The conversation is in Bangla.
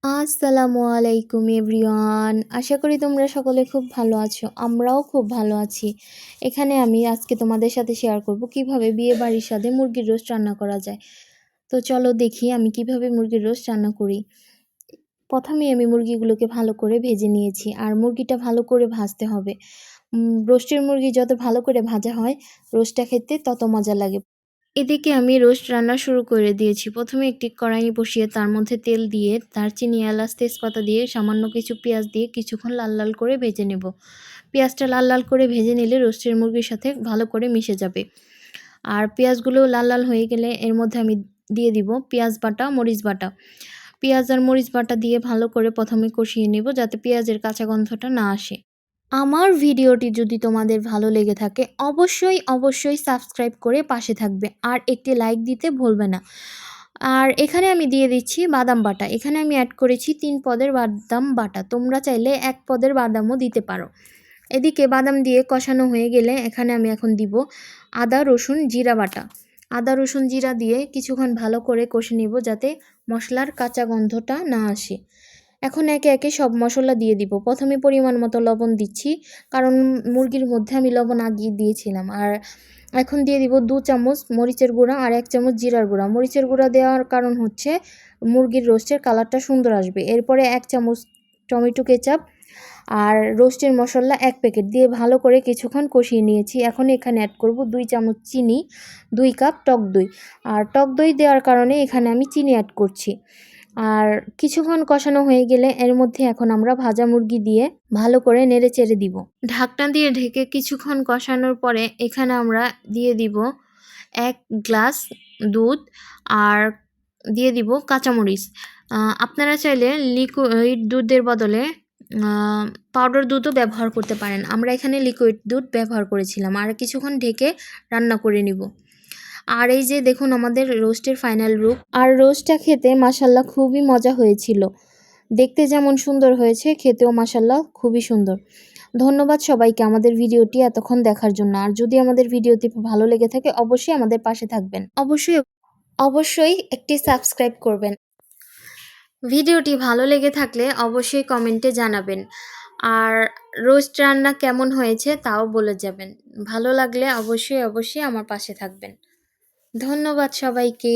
আসসালামু আলাইকুম এভরিওয়ান। আশা করি তোমরা সকলে খুব ভালো আছো। আমরাও খুব ভালো আছি। এখানে আমি আজকে তোমাদের সাথে শেয়ার করব কিভাবে বিয়েবাড়ির স্বাদে মুরগির রোস্ট রান্না করা যায়। তো চলো দেখি আমি কিভাবে মুরগির রোস্ট রান্না করি। প্রথমেই আমি মুরগিগুলোকে ভালো করে ভেজে নিয়েছি, আর মুরগিটা ভালো করে ভাজতে হবে। রোস্টের মুরগি যত ভালো করে ভাজা হয়, রোস্টটা খেতে তত মজা লাগে। এদিকে আমি রোস্ট রান্না শুরু করে দিয়েছি। প্রথমে একটি কড়াই বসিয়ে তার মধ্যে তেল দিয়ে দারচিনি, এলাচ, তেজপাতা দিয়ে সামান্য কিছু পেঁয়াজ দিয়ে কিছুক্ষণ লাল লাল করে ভেজে নেব। পেঁয়াজটা লাল লাল করে ভেজে নিলে রোস্টের মুরগির সাথে ভালো করে মিশে যাবে। আর পেঁয়াজগুলো লাল লাল হয়ে গেলে এর মধ্যে আমি দিয়ে দিব পেঁয়াজ বাটা, মরিচ বাটা। পেঁয়াজ আর মরিচ বাটা দিয়ে ভালো করে প্রথমে কষিয়ে নেব, যাতে পেঁয়াজের কাঁচা গন্ধটা না আসে। আমার ভিডিওটি যদি তোমাদের ভালো লেগে থাকে অবশ্যই সাবস্ক্রাইব করে পাশে থাকবে, আর একটি লাইক দিতে ভুলবে না। আর এখানে আমি দিয়ে দিচ্ছি বাদাম বাটা। এখানে আমি অ্যাড করেছি 3 পদের বাদাম বাটা। তোমরা চাইলে 1 পদের বাদামও দিতে পারো। এদিকে বাদাম দিয়ে কষানো হয়ে গেলে এখানে আমি এখন দিব আদা, রসুন, জিরা বাটা। আদা, রসুন, জিরা দিয়ে কিছুক্ষণ ভালো করে কষে নেব, যাতে মশলার কাঁচা গন্ধটা না আসে। এখন একে একে সব মশলা দিয়ে দিব। প্রথমে পরিমাণ মতো লবণ দিচ্ছি, কারণ মুরগির মধ্যে আমি লবণ আগিয়ে দিয়েছিলাম। আর এখন দিয়ে দিব 2 চামচ মরিচের গুঁড়া আর 1 চামচ জিরার গুঁড়া। মরিচের গুঁড়া দেওয়ার কারণ হচ্ছে মুরগির রোস্টের কালারটা সুন্দর আসবে। এরপরে 1 চামচ টমেটো কেচাপ আর রোস্টের মশলা 1 প্যাকেট দিয়ে ভালো করে কিছুক্ষণ কষিয়ে নিয়েছি। এখন এখানে অ্যাড করব 2 চামচ চিনি, 2 কাপ টক দই। আর টক দই দেওয়ার কারণে এখানে আমি চিনি অ্যাড করছি। আর কিছুক্ষণ কষানো হয়ে গেলে এর মধ্যে এখন আমরা ভাজা মুরগি দিয়ে ভালো করে নেড়ে চেড়ে দিব। ঢাকনা দিয়ে ঢেকে কিছুক্ষণ কষানোর পরে এখানে আমরা দিয়ে দিব 1 গ্লাস দুধ, আর দিয়ে দিব কাঁচামরিচ। আপনারা চাইলে লিকুইড দুধের বদলে পাউডার দুধও ব্যবহার করতে পারেন। আমরা এখানে লিকুইড দুধ ব্যবহার করেছিলাম। আর কিছুক্ষণ ঢেকে রান্না করে নিব। আর এই যে দেখুন আমাদের রোস্টের ফাইনাল রূপ। আর রোস্টটা খেতে মাশাল্লাহ খুবই মজা হয়েছিল। দেখতে যেমন সুন্দর হয়েছে, খেতেও মাশাল্লাহ খুবই সুন্দর। ধন্যবাদ সবাইকে আমাদের ভিডিওটি এতক্ষণ দেখার জন্য। আর যদি আমাদের ভিডিওটি ভালো লেগে থাকে অবশ্যই আমাদের পাশে থাকবেন। অবশ্যই একটি সাবস্ক্রাইব করবেন। ভিডিওটি ভালো লেগে থাকলে অবশ্যই কমেন্টে জানাবেন। আর রোস্ট রান্না কেমন হয়েছে তাও বলে যাবেন। ভালো লাগলে অবশ্যই আমার পাশে থাকবেন। ধন্যবাদ সবাইকে।